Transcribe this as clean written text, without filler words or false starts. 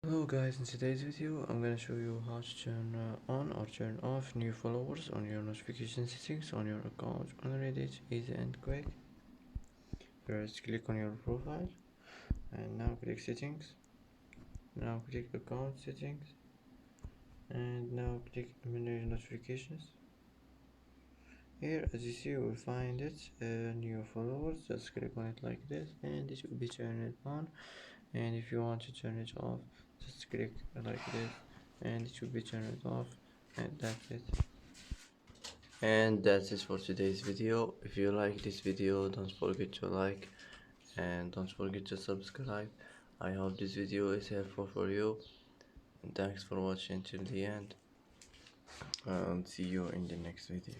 Hello guys, in today's video I'm gonna show you how to turn on or turn off new followers on your notification settings on your account on Reddit. Easy and quick. First click on your profile and now click settings. Now click account settings and now click manage notifications. Here as you see you will find it new followers. Just click on it like this and it will be turned on, and if you want to turn it off just click like this and it will be turned off, and that's it. And that's it for today's video. If you like this video, don't forget to like and don't forget to subscribe. I hope this video is helpful for you, and thanks for watching till the end, and see you in the next video.